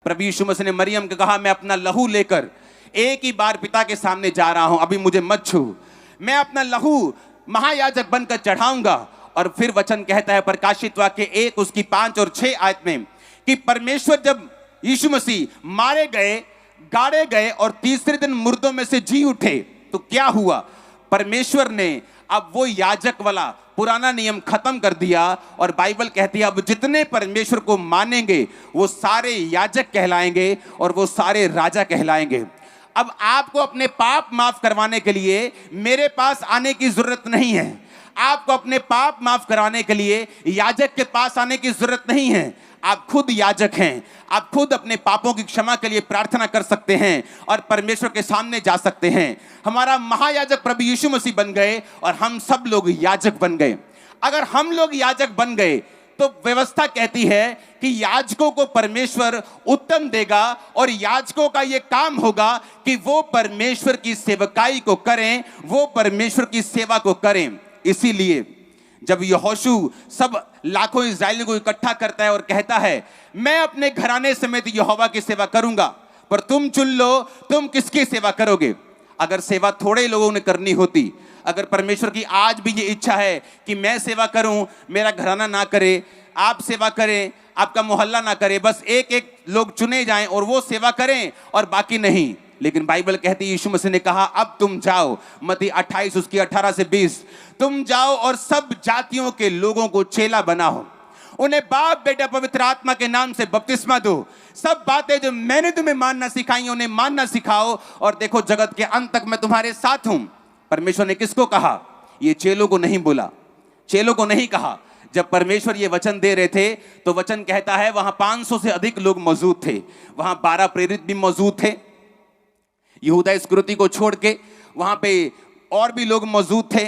प्रभु यीशु मसीह ने मरियम को कहा, मैं अपना लहू लेकर एक ही बार पिता के सामने जा रहा हूं, अभी मुझे मत छू, मैं अपना लहू महायाजक बनकर चढ़ाऊंगा। और फिर वचन कहता है प्रकाशित वाक्य 1 उसकी 5 और 6 आयत में कि परमेश्वर जब यीशु मसीह मारे गए, गाड़े गए और तीसरे दिन मुर्दों में से जी उठे, तो क्या हुआ? परमेश्वर ने अब वो याजक वाला पुराना नियम खत्म कर दिया और बाइबल कहती है अब जितने परमेश्वर को मानेंगे वो सारे याजक कहलाएंगे और वो सारे राजा कहलाएंगे। अब आपको अपने पाप माफ करवाने के लिए मेरे पास आने की जरूरत नहीं है। आपको अपने पाप माफ कराने के लिए याजक के पास आने की जरूरत नहीं है। आप खुद याजक हैं। आप खुद अपने पापों की क्षमा के लिए प्रार्थना कर सकते हैं और परमेश्वर के सामने जा सकते हैं। हमारा महायाजक प्रभु यीशु मसीह बन गए और हम सब लोग याजक बन गए। अगर हम लोग याजक बन गए तो व्यवस्था कहती है कि याजकों को परमेश्वर उत्तम देगा और याजकों का यह काम होगा कि वो परमेश्वर की सेवकाई को करें, वो परमेश्वर की सेवा को करें। इसीलिए जब यहोशू सब लाखों इस्राएलियों को इकट्ठा करता है और कहता है मैं अपने घराने समेत यहोवा की सेवा करूंगा, पर तुम चुन लो तुम किसकी सेवा करोगे। अगर सेवा थोड़े लोगों ने करनी होती, अगर परमेश्वर की आज भी ये इच्छा है कि मैं सेवा करूं, मेरा घराना ना करे, आप सेवा करें, आपका मोहल्ला ना करे, बस एक एक लोग चुने जाएं और वो सेवा करें और बाकी नहीं। लेकिन बाइबल कहती है यीशु मसीह ने कहा अब तुम जाओ, मत्ती 28 उसकी 18 से 20, तुम जाओ और सब जातियों के लोगों को चेला बनाओ, उन्हें बाप बेटा पवित्र आत्मा के नाम से बपतिस्मा दो, सब बातें जो मैंने तुम्हें मानना सिखाई उन्हें मानना सिखाओ, और देखो जगत के अंत तक मैं तुम्हारे साथ हूं। परमेश्वर ने किसको कहा? ये चेलों को नहीं बोला, चेलों को नहीं कहा। जब परमेश्वर ये वचन दे रहे थे तो वचन कहता है वहां 500 से अधिक लोग मौजूद थे, वहां 12 प्रेरित भी मौजूद थे, यहूदा इस्करियोती को छोड़ के वहां पे और भी लोग मौजूद थे।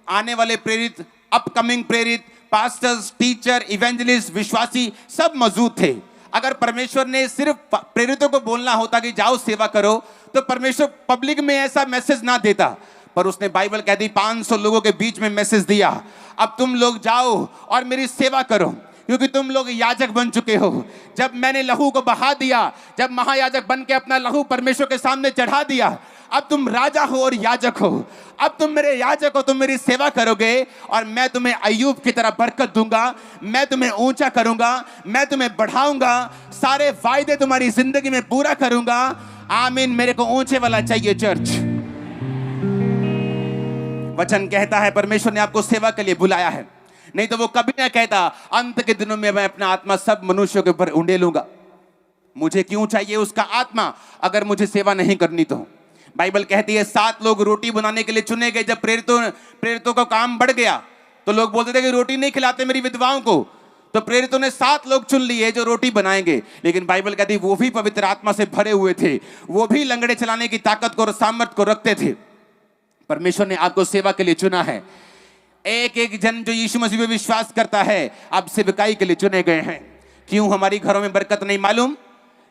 आने वाले प्रेरित, अपकमिंग प्रेरित, पास्टर्स, टीचर, इवेंजलिस्ट, विश्वासी सब मौजूद थे। अगर परमेश्वर ने सिर्फ प्रेरितों को बोलना होता कि जाओ सेवा करो तो परमेश्वर पब्लिक में ऐसा मैसेज ना देता, पर उसने बाइबल कह दी 500 लोगों के बीच में मैसेज दिया अब तुम लोग जाओ और मेरी सेवा करो, क्योंकि तुम लोग याजक बन चुके हो। जब मैंने लहू को बहा दिया, जब महायाजक बन के अपना लहू परमेश्वर के सामने चढ़ा दिया, अब तुम राजा हो और याजक हो, अब तुम मेरे याजक हो, तुम मेरी सेवा करोगे और मैं तुम्हें अय्यूब की तरह बरकत दूंगा, मैं तुम्हें ऊंचा करूंगा, मैं तुम्हें बढ़ाऊंगा, सारे वायदे तुम्हारी जिंदगी में पूरा करूंगा। आमीन। मेरे को ऊंचे वाला चाहिए चर्च। वचन कहता है परमेश्वर ने आपको सेवा के लिए बुलाया है, नहीं तो वो कभी ना कहता अंत के दिनों में मैं अपना आत्मा सब मनुष्यों के ऊपर उंडेलूंगा। मुझे क्यों चाहिए उसका आत्मा अगर मुझे सेवा नहीं करनी तो? बाइबल कहती है 7 लोग रोटी बनाने के लिए चुने गए। जब प्रेरितों का काम बढ़ गया तो लोग बोलते थे कि रोटी नहीं खिलाते मेरी विधवाओं को, तो प्रेरितों ने 7 लोग चुन लिए जो रोटी बनाएंगे। लेकिन बाइबल कहती है वो भी पवित्र आत्मा से भरे हुए थे, वो भी लंगड़े चलाने की ताकत को और सामर्थ्य को रखते थे। परमेश्वर ने आपको सेवा के लिए चुना है। एक एक जन जो यीशु मसीह में विश्वास करता है आप सेवकाई के लिए चुने गए हैं। क्यों हमारी घरों में बरकत नहीं मालूम?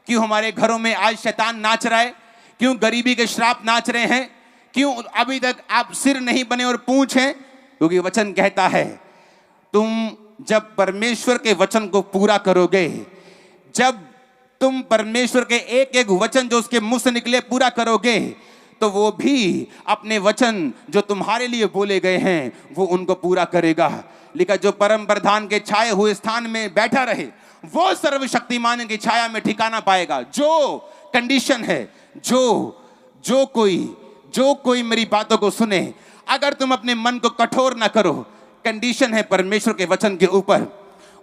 क्यों हमारे घरों में आज शैतान नाच रहा है? क्यों गरीबी के श्राप नाच रहे हैं? क्यों अभी तक आप सिर नहीं बने और पूंछ हैं? क्योंकि वचन कहता है तुम जब परमेश्वर के वचन को पूरा करोगे, जब तुम परमेश्वर के एक एक वचन जो उसके मुंह से निकले पूरा करोगे, तो वो भी अपने वचन जो तुम्हारे लिए बोले गए हैं वो उनको पूरा करेगा। लिखा जो परम प्रधान के छाए हुए स्थान में बैठा रहे वो सर्वशक्तिमान की छाया में ठिकाना पाएगा। जो कंडीशन है, जो कोई मेरी बातों को सुने, अगर तुम अपने मन को कठोर ना करो, कंडीशन है परमेश्वर के वचन के ऊपर।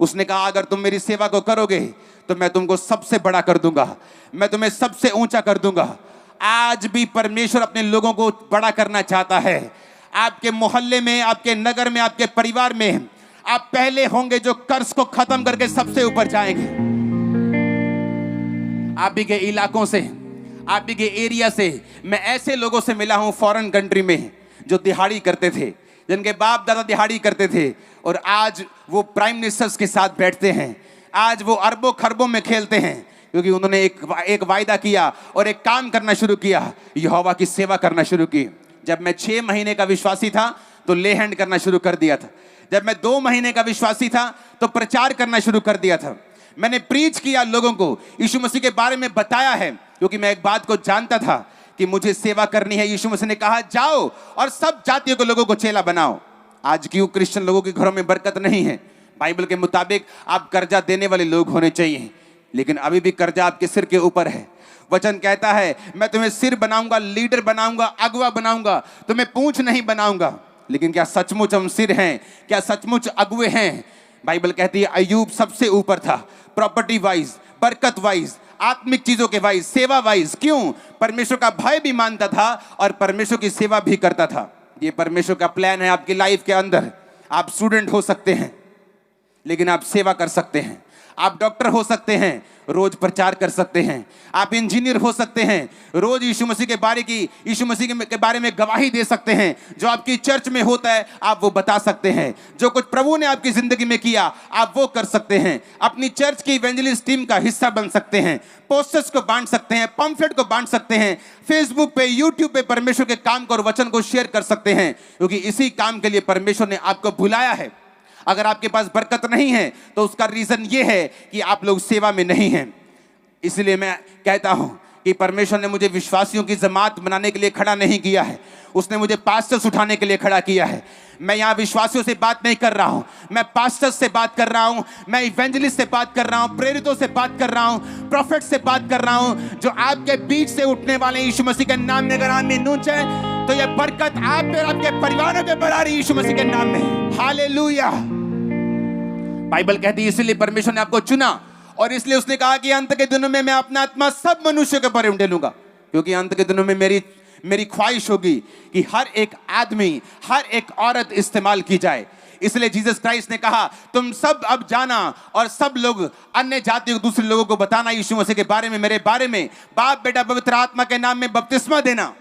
उसने कहा अगर तुम मेरी सेवा को करोगे तो मैं तुमको सबसे बड़ा कर दूंगा, मैं तुम्हें सबसे ऊंचा कर दूंगा। आज भी परमेश्वर अपने लोगों को बड़ा करना चाहता है। आपके मोहल्ले में, आपके नगर में, आपके परिवार में आप पहले होंगे जो कर्ज को खत्म करके सबसे ऊपर जाएंगे। आप भी के इलाकों से, आप भी के एरिया से मैं ऐसे लोगों से मिला हूं फॉरेन कंट्री में जो दिहाड़ी करते थे, जिनके बाप दादा दिहाड़ी करते थे और आज वो प्राइम मिनिस्टर्स के साथ बैठते हैं, आज वो अरबों खरबों में खेलते हैं, क्योंकि उन्होंने एक वायदा किया और एक काम करना शुरू किया, यहोवा की सेवा करना शुरू की। जब मैं 6 महीने का विश्वासी था तो ले हैंड करना शुरू कर दिया था। जब मैं 2 महीने का विश्वासी था तो प्रचार करना शुरू कर दिया था। मैंने प्रीच किया लोगों को, यीशु मसीह के बारे में बताया है, क्योंकि मैं एक बात को जानता था कि मुझे सेवा करनी है। यीशु मसीह ने कहा जाओ और सब जातियों के लोगों को चेला बनाओ। आज क्यों क्रिश्चियन लोगों के घरों में बरकत नहीं है? बाइबल के मुताबिक आप कर्जा देने वाले लोग होने चाहिए, लेकिन अभी भी कर्जा आपके सिर के ऊपर है। वचन कहता है मैं तुम्हें सिर बनाऊंगा, लीडर बनाऊंगा, अगुवा बनाऊंगा, तुम्हें पूंछ नहीं बनाऊंगा। लेकिन क्या सचमुच हम सिर हैं? क्या सचमुच अगुवे हैं? बाइबल कहती है अय्यूब सबसे ऊपर था, प्रॉपर्टी वाइज, बरकत वाइज, आत्मिक चीजों के वाइज, सेवा वाइज। क्यों? परमेश्वर का भय भी मानता था और परमेश्वर की सेवा भी करता था। ये परमेश्वर का प्लान है आपकी लाइफ के अंदर। आप स्टूडेंट हो सकते हैं लेकिन आप सेवा कर सकते हैं। आप डॉक्टर हो सकते हैं, रोज प्रचार कर सकते हैं। आप इंजीनियर हो सकते हैं, रोज यीशु मसीह के बारे में गवाही दे सकते हैं। जो आपकी चर्च में होता है आप वो बता सकते हैं। जो कुछ प्रभु ने आपकी जिंदगी में किया आप वो कर सकते हैं। अपनी चर्च की इवेंजलिस्ट टीम का हिस्सा बन सकते हैं। पोस्टर्स को बांट सकते हैं, पंफलेट को बांट सकते हैं, फेसबुक पे, यूट्यूब पे परमेश्वर के काम को और वचन को शेयर कर सकते हैं, क्योंकि इसी काम के लिए परमेश्वर ने आपको बुलाया है। अगर आपके पास बरकत नहीं है तो उसका रीजन ये है कि आप लोग सेवा में नहीं हैं। इसलिए मैं कहता हूं कि परमेश्वर ने मुझे विश्वासियों की जमात बनाने के लिए खड़ा नहीं किया है, उसने मुझे पास्टर्स उठाने के लिए खड़ा किया है। मैं यहाँ विश्वासियों से बात नहीं कर रहा हूँ, मैं पास्टर्स से बात कर रहा हूँ, मैं इवेंजलिस्ट से बात कर रहा हूँ, प्रेरितों से बात कर रहा हूँ, प्रॉफिट से बात कर रहा हूँ, जो आपके बीच से उठने वाले यीशु मसीह के नाम में। अगर आमीन ऊंचे तो ये बरकत आप और आपके परिवारों के बढ़ा रही यीशु मसीह के नाम में। हालेलुया। बाइबल कहती है इसलिए परमेश्वर ने आपको चुना और इसलिए उसने कहा कि अंत के दिनों में मैं अपना आत्मा सब मनुष्यों के ऊपर उंडेलूंगा, क्योंकि अंत के दिनों में मेरी ख्वाहिश होगी कि हर एक आदमी, हर एक औरत इस्तेमाल की जाए। इसलिए जीसस क्राइस्ट ने कहा तुम सब अब जाना और सब लोग अन्य जातियों को, दूसरे लोगों को बताना यीशु मसीह के बारे में, मेरे बारे में। बाप बेटा पवित्र आत्मा के नाम में बपतिस्मा देना।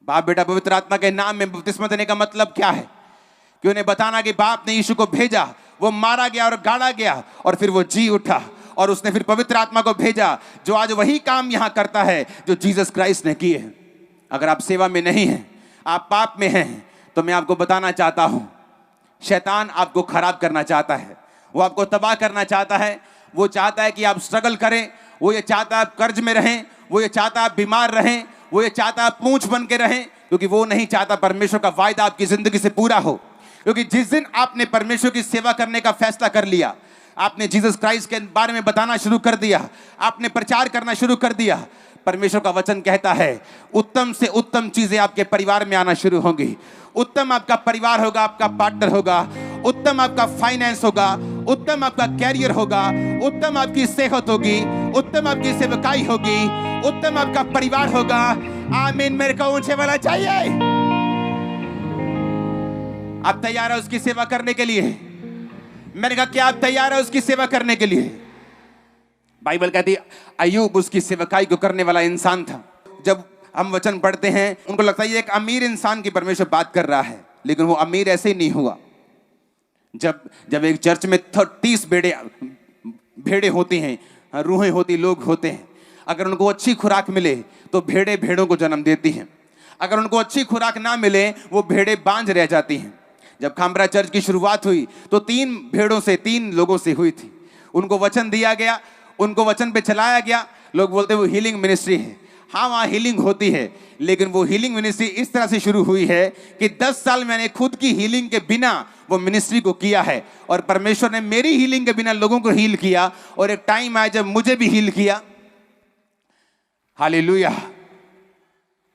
बाप बेटा पवित्र आत्मा के नाम में बपतिस्मा देने का मतलब क्या है? कि उन्हें बताना कि बाप ने यीशु को भेजा, वो मारा गया और गाड़ा गया और फिर वो जी उठा और उसने फिर पवित्र आत्मा को भेजा जो आज वही काम यहां करता है जो जीसस क्राइस्ट ने किए हैं। अगर आप सेवा में नहीं हैं, आप पाप में हैं, तो मैं आपको बताना चाहता हूं शैतान आपको खराब करना चाहता है, वो आपको तबाह करना चाहता है। वो चाहता है कि आप स्ट्रगल करें, वो ये चाहता है आप कर्ज में रहें, वो ये चाहता है आप बीमार रहें, वो ये चाहता है आप पूंछ बन के रहें, क्योंकि वो नहीं चाहता परमेश्वर का वायदा आपकी जिंदगी से पूरा हो। क्योंकि जिस दिन आपने परमेश्वर की सेवा करने का फैसला कर लिया, आपने जीसस क्राइस्ट के बारे में बताना शुरू कर दिया, आपने प्रचार करना शुरू कर दिया, परमेश्वर का वचन कहता है उत्तम से उत्तम चीजें आपके परिवार में आना शुरू होंगी। उत्तम आपका परिवार होगा, आपका पार्टनर होगा, उत्तम आपका फाइनेंस होगा, उत्तम आपका कैरियर होगा, उत्तम आपकी सेहत होगी, उत्तम आपकी सेवकाई होगी, उत्तम आपका परिवार होगा। आमीन। मेरे को ऊंचे वाला चाहिए। आप तैयार है उसकी सेवा करने के लिए? मैंने कहा क्या आप तैयार है उसकी सेवा करने के लिए? बाइबल कहती है अय्यूब उसकी सेवकाई को करने वाला इंसान था। जब हम वचन पढ़ते हैं उनको लगता है ये एक अमीर इंसान की परमेश्वर बात कर रहा है, लेकिन वो अमीर ऐसे ही नहीं हुआ। जब एक चर्च में 30 भेड़े होती हैं, रूहें होती, लोग होते हैं, अगर उनको अच्छी खुराक मिले तो भेड़े भेड़ों को जन्म देती हैं। अगर उनको अच्छी खुराक ना मिले वो भेड़े बांझ रह जाती हैं। जब खामरा चर्च की शुरुआत हुई तो 3 लोगों से हुई थी। उनको वचन दिया गया, उनको वचन पे चलाया गया। लोग बोलते वो हीलिंग मिनिस्ट्री है। हाँ, वहाँ हीलिंग होती है, लेकिन वो हीलिंग मिनिस्ट्री इस तरह से शुरू हुई है कि 10 साल मैंने खुद की हीलिंग के बिना वो मिनिस्ट्री को किया है और परमेश्वर ने मेरी हीलिंग के बिना लोगों को हील किया और एक टाइम आया जब मुझे भी हील किया। हालेलुया।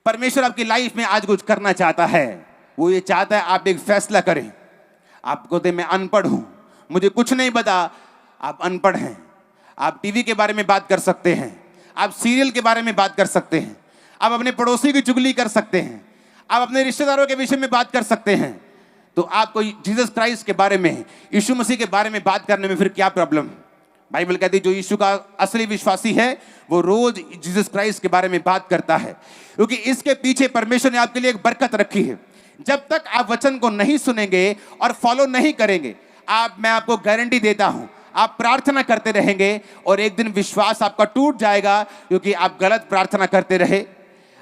परमेश्वर आपकी लाइफ में आज कुछ करना चाहता है। वो ये चाहता है आप एक फैसला करें। आप कहते मैं अनपढ़ हूं, मुझे कुछ नहीं पता। आप अनपढ़ हैं। आप टीवी के बारे में बात कर सकते हैं, आप सीरियल के बारे में बात कर सकते हैं, आप अपने पड़ोसी की चुगली कर सकते हैं, आप अपने रिश्तेदारों के विषय में बात कर सकते हैं। तो आपको जीसस क्राइस्ट के बारे में, यीशु मसीह के बारे में बात करने में फिर क्या प्रॉब्लम? बाइबल कहती है जो यीशु का असली विश्वासी है वो रोज जीसस क्राइस्ट के बारे में बात करता है, क्योंकि इसके पीछे परमेश्वर ने आपके लिए एक बरकत रखी है। जब तक आप वचन को नहीं सुनेंगे और फॉलो नहीं करेंगे, मैं आपको गारंटी देता हूं आप प्रार्थना करते रहेंगे और एक दिन विश्वास आपका टूट जाएगा, क्योंकि आप गलत प्रार्थना करते रहे।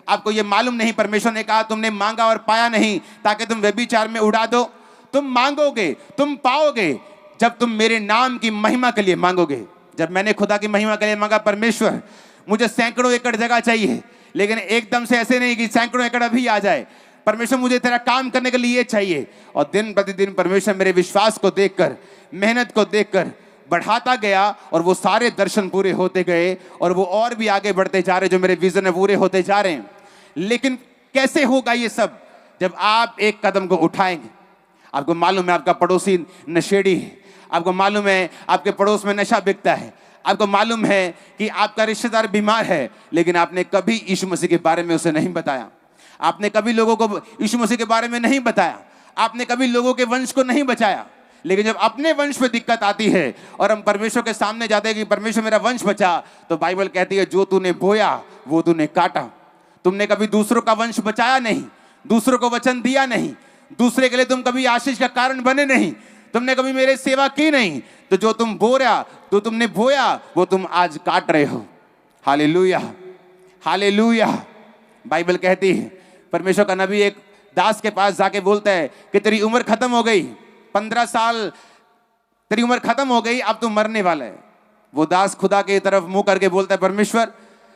आपको ये मालूम नहीं, परमेश्वर ने कहा तुमने मांगा और पाया नहीं ताकि तुम व्यभिचार में उड़ा दो। तुम मांगोगे, तुम पाओगे। जब तुम मेरे नाम की महिमा के लिए मांगोगे। जब मैंने खुदा की महिमा के लिए मांगा, परमेश्वर मुझे सैकड़ों एकड़ जगह चाहिए, लेकिन एकदम से ऐसे नहीं कि सैकड़ों एकड़ अभी आ जाए। परमेश्वर मुझे तेरा काम करने के लिए चाहिए। और दिन प्रतिदिन परमेश्वर मेरे विश्वास को देखकर, मेहनत को देखकर बढ़ाता गया, और वो सारे दर्शन पूरे होते गए, और वो और भी आगे बढ़ते जा रहे, जो मेरे विजन है पूरे होते जा रहे हैं। लेकिन कैसे होगा ये सब? जब आप एक कदम को उठाएंगे। आपको मालूम है आपका पड़ोसी नशेड़ी है, आपको मालूम है आपके पड़ोस में नशा बिकता है, आपको मालूम है कि आपका रिश्तेदार बीमार है, लेकिन आपने कभी यीशु मसीह के बारे में उसे नहीं बताया। आपने कभी लोगों को यीशु मसीह के बारे में नहीं बताया। आपने कभी लोगों के वंश को नहीं बचाया। लेकिन जब अपने वंश पे दिक्कत आती है और हम परमेश्वर के सामने जाते हैं कि परमेश्वर मेरा वंश बचा, तो बाइबल कहती है जो तूने बोया वो तूने काटा। तुमने कभी दूसरों का वंश बचाया नहीं, दूसरों को वचन दिया नहीं, दूसरे के लिए तुम कभी आशीष का कारण बने नहीं, तुमने कभी मेरे सेवा की नहीं, तो जो तुम तुमने बोया वो तुम आज काट रहे हो। Hallelujah, hallelujah. बाइबल कहती है, परमेश्वर का नबी एक दास के पास जाके बोलता है कि तेरी उम्र खत्म हो गई, 15 साल तेरी उम्र खत्म हो गई, अब तू मरने वाला है। वो दास खुदा की तरफ मुंह करके बोलता है, परमेश्वर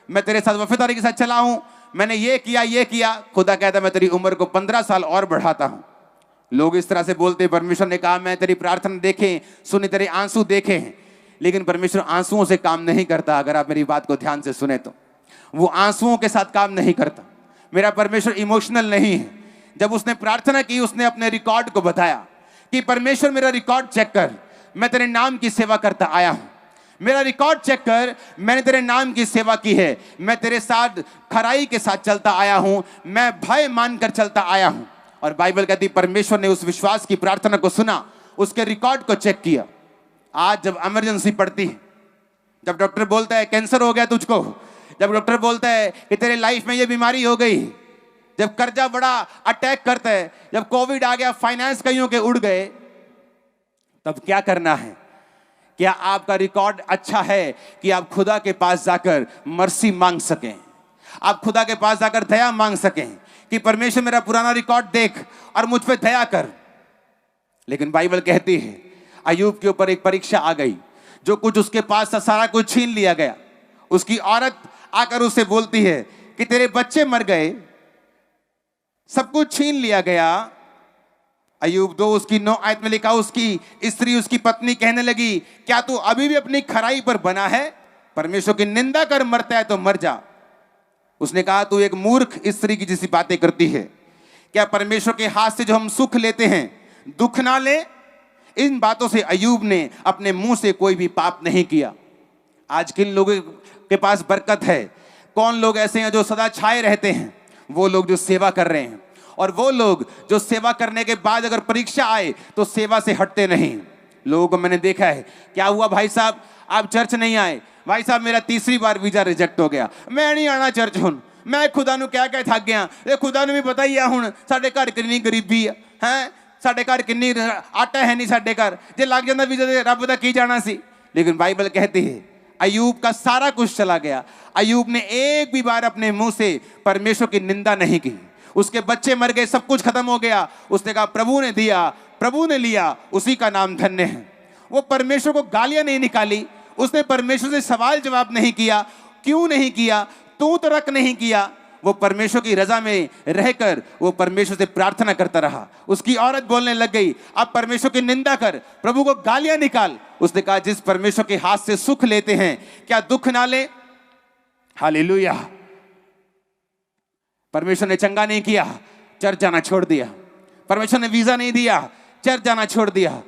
मैं तेरे साथ वफादारी के साथ चला हूं, मैंने ये किया। खुदा कहता है मैं तेरी उम्र को 15 साल और बढ़ाता हूं। लोग इस तरह से बोलते हैं। परमेश्वर ने कहा मैं तेरी प्रार्थना देखे, सुने, तेरे आंसू देखे हैं, लेकिन परमेश्वर आंसुओं से काम नहीं करता। अगर आप मेरी बात को ध्यान से सुने तो वो आंसुओं के साथ काम नहीं करता। मेरा परमेश्वर इमोशनल नहीं है। जब उसने प्रार्थना की, उसने अपने रिकॉर्ड को बताया कि परमेश्वर मेरा रिकॉर्ड चेक कर, मैं तेरे नाम की सेवा करता आया हूं। मेरा रिकॉर्ड चेक कर, मैंने तेरे नाम की सेवा की है, मैं तेरे साथ खराई के साथ चलता आया हूं, मैं भय मानकर चलता आया हूं। और बाइबल कहती परमेश्वर ने उस विश्वास की प्रार्थना को सुना, उसके रिकॉर्ड को चेक किया। आज जब इमरजेंसी पड़ती है, जब डॉक्टर बोलता है कैंसर हो गया तुझको, जब डॉक्टर बोलता है कि तेरे लाइफ में ये बीमारी हो गई, जब कर्जा बड़ा अटैक करता है, जब कोविड आ गया, फाइनेंस कईयों के उड़ गए, तब क्या करना है? क्या आपका रिकॉर्ड अच्छा है कि आप खुदा के पास जाकर मर्सी मांग सकें, आप खुदा के पास जाकर दया मांग सकें कि परमेश्वर मेरा पुराना रिकॉर्ड देख और मुझ पे दया कर। लेकिन बाइबल कहती है अय्यूब के ऊपर एक परीक्षा आ गई, जो कुछ उसके पास था सारा कुछ छीन लिया गया। उसकी औरत आकर उससे बोलती है कि तेरे बच्चे मर गए, सब कुछ छीन लिया गया। अय्यूब 2 उसकी 9 आयत में लिखा, उसकी स्त्री उसकी पत्नी कहने लगी क्या तू अभी भी अपनी खराई पर बना है? परमेश्वर की निंदा कर मरता है तो मर जा। उसने कहा तू एक मूर्ख स्त्री की जैसी बातें करती है। क्या परमेश्वर के हाथ से जो हम सुख लेते हैं दुख ना ले? इन बातों से अय्यूब ने अपने मुंह से कोई भी पाप नहीं किया। आज किन लोगों के पास बरकत है? कौन लोग ऐसे हैं जो सदा छाए रहते हैं? वो लोग जो सेवा कर रहे हैं, और वो लोग जो सेवा करने के बाद अगर परीक्षा आए तो सेवा से हटते नहीं। लोगों को मैंने देखा है, क्या हुआ भाई साहब आप चर्च नहीं आए? भाई साहब मेरा 3री बार वीजा रिजेक्ट हो गया, मैं नहीं आना चर्च हुण, मैं खुदा नूं कह के थक गया। ये खुदा नूं भी पता ही है हुण साडे घर कितनी गरीबी है, साडे घर कितनी आटा है नहीं, साडे घर जे लग जांदा वीजा ते रब दा की जाना सी। लेकिन बाइबल कहती है अय्यूब का सारा कुछ चला गया। अय्यूब ने एक भी बार अपने मुंह से परमेश्वर की निंदा नहीं की। उसके बच्चे मर गए, सब कुछ खत्म हो गया, उसने कहा प्रभु ने दिया, प्रभु ने लिया, उसी का नाम धन्य है। वो परमेश्वर को गालियां नहीं निकाली, उसने परमेश्वर से सवाल जवाब नहीं किया, क्यों नहीं किया, तू तर्क नहीं किया। वो परमेश्वर की रजा में रहकर वो परमेश्वर से प्रार्थना करता रहा। उसकी औरत बोलने लग गई अब परमेश्वर की निंदा कर, प्रभु को गालियां निकाल। उसने कहा जिस परमेश्वर के हाथ से सुख लेते हैं क्या दुख ना ले? हालेलुया। परमेश्वर ने चंगा नहीं किया, चर्च जाना छोड़ दिया। परमेश्वर ने वीजा नहीं दिया, चर्च जाना छोड़ दिया।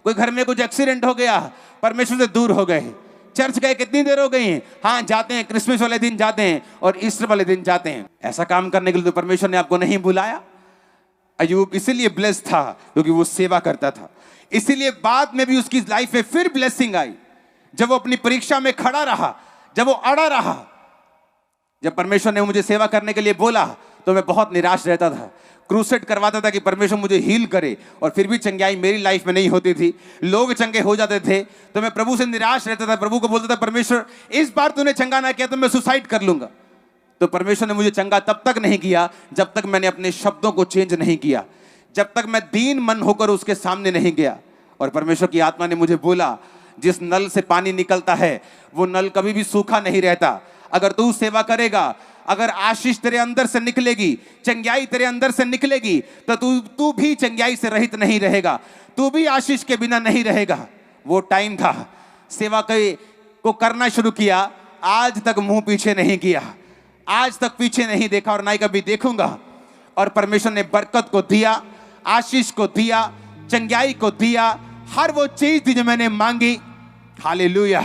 कोई घर में कुछ एक्सीडेंट हो गया, परमेश्वर से दूर हो गए। चर्च गए कितनी देर हो गई? हाँ जाते हैं, क्रिसमस वाले दिन जाते हैं और ईस्टर वाले दिन जाते हैं। ऐसा काम करने के लिए तो परमेश्वर ने आपको नहीं बुलाया। अय्यूब इसीलिए ब्लेस था क्योंकि वो सेवा करता था। इसीलिए बाद में भी उसकी लाइफ में फिर ब्लेसिंग आई, जब वो अपनी परीक्षा में खड़ा रहा, जब वो अड़ा रहा। जब परमेश्वर ने मुझे सेवा करने के लिए बोला तो मैं बहुत निराश रहता था, क्रूसेड करवाता था कि परमेश्वर मुझे हील करे, और फिर भी चंगाई मेरी लाइफ में नहीं होती थी। लोग चंगे हो जाते थे तो मैं प्रभु से निराश रहता था। प्रभु को बोलता था परमेश्वर इस बार तूने चंगा ना किया तो मैं सुसाइड कर लूंगा। तो परमेश्वर ने मुझे चंगा तब तक नहीं किया जब तक मैंने अपने शब्दों को चेंज नहीं किया, जब तक मैं दीन मन होकर उसके सामने नहीं गया। और परमेश्वर की आत्मा ने मुझे बोला, जिस नल से पानी निकलता है वो नल कभी भी सूखा नहीं रहता। अगर तू सेवा करेगा, अगर आशीष तेरे अंदर से निकलेगी, चंगाई तेरे अंदर से निकलेगी, तो तू भी चंगाई से रहित नहीं रहेगा, तू भी आशीष के बिना नहीं रहेगा। वो टाइम था, सेवा को करना शुरू किया, आज तक मुंह पीछे नहीं किया, आज तक पीछे नहीं देखा और ना ही कभी देखूंगा। और परमेश्वर ने बरकत को दिया, आशीष को दिया, चंगाई को दिया, हर वो चीज थी जो मैंने मांगी। हालेलुया।